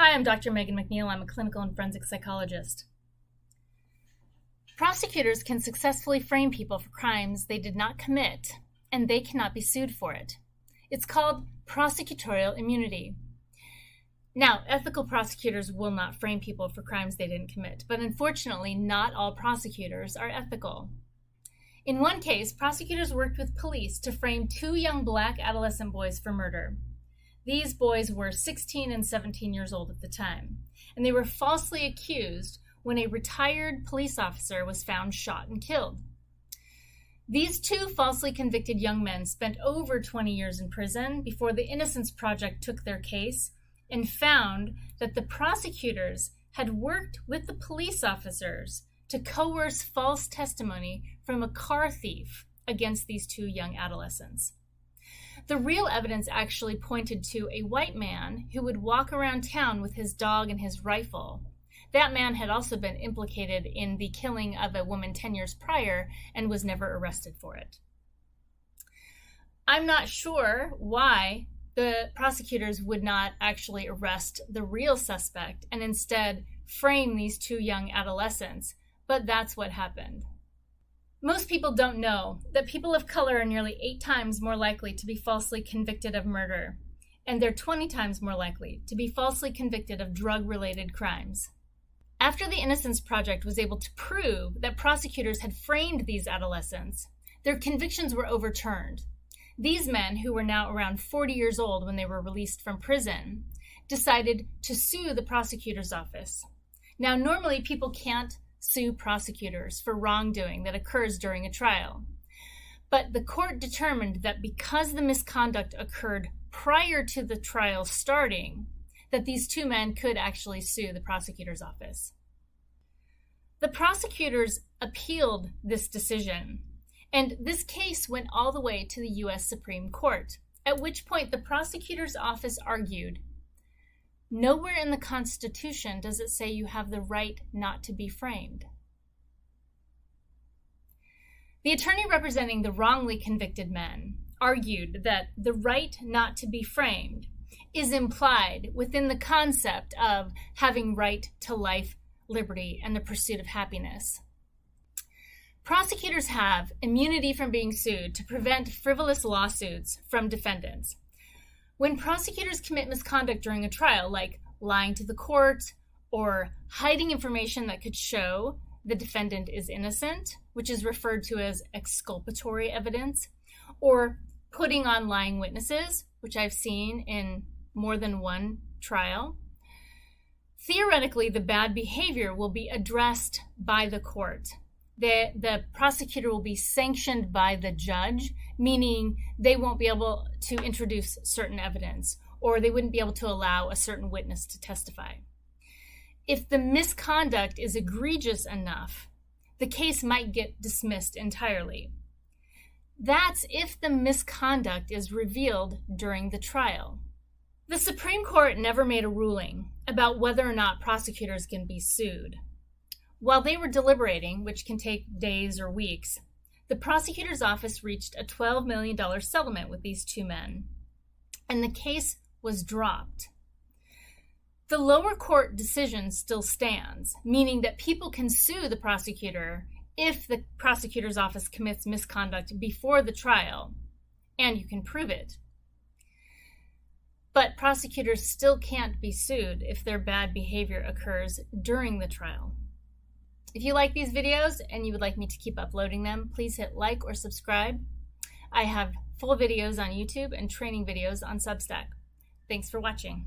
Hi, I'm Dr. Megan McNeal. I'm a clinical and forensic psychologist. Prosecutors can successfully frame people for crimes they did not commit, and they cannot be sued for it. It's called prosecutorial immunity. Now, ethical prosecutors will not frame people for crimes they didn't commit, but unfortunately, not all prosecutors are ethical. In one case, prosecutors worked with police to frame two young black adolescent boys for murder. These boys were 16 and 17 years old at the time, and they were falsely accused when a retired police officer was found shot and killed. These two falsely convicted young men spent over 20 years in prison before the Innocence Project took their case and found that the prosecutors had worked with the police officers to coerce false testimony from a car thief against these two young adolescents. The real evidence actually pointed to a white man who would walk around town with his dog and his rifle. That man had also been implicated in the killing of a woman 10 years prior and was never arrested for it. I'm not sure why the prosecutors would not actually arrest the real suspect and instead frame these two young adolescents, but that's what happened. Most people don't know that people of color are nearly 8 times more likely to be falsely convicted of murder, and they're 20 times more likely to be falsely convicted of drug-related crimes. After the Innocence Project was able to prove that prosecutors had framed these adolescents, their convictions were overturned. These men, who were now around 40 years old when they were released from prison, decided to sue the prosecutor's office. Now, normally people can't sue prosecutors for wrongdoing that occurs during a trial. But the court determined that because the misconduct occurred prior to the trial starting, that these two men could actually sue the prosecutor's office. The prosecutors appealed this decision, and this case went all the way to the U.S. Supreme Court, at which point the prosecutor's office argued, "Nowhere in the Constitution does it say you have the right not to be framed." The attorney representing the wrongly convicted men argued that the right not to be framed is implied within the concept of having right to life, liberty, and the pursuit of happiness. Prosecutors have immunity from being sued to prevent frivolous lawsuits from defendants. When prosecutors commit misconduct during a trial, like lying to the court or hiding information that could show the defendant is innocent, which is referred to as exculpatory evidence, or putting on lying witnesses, which I've seen in more than one trial, theoretically, the bad behavior will be addressed by the court. The prosecutor will be sanctioned by the judge, meaning they won't be able to introduce certain evidence, or they wouldn't be able to allow a certain witness to testify. If the misconduct is egregious enough, the case might get dismissed entirely. That's if the misconduct is revealed during the trial. The Supreme Court never made a ruling about whether or not prosecutors can be sued. While they were deliberating, which can take days or weeks, the prosecutor's office reached a $12 million settlement with these two men, and the case was dropped. The lower court decision still stands, meaning that people can sue the prosecutor if the prosecutor's office commits misconduct before the trial, and you can prove it. But prosecutors still can't be sued if their bad behavior occurs during the trial. If you like these videos and you would like me to keep uploading them, please hit like or subscribe. I have full videos on YouTube and training videos on Substack. Thanks for watching.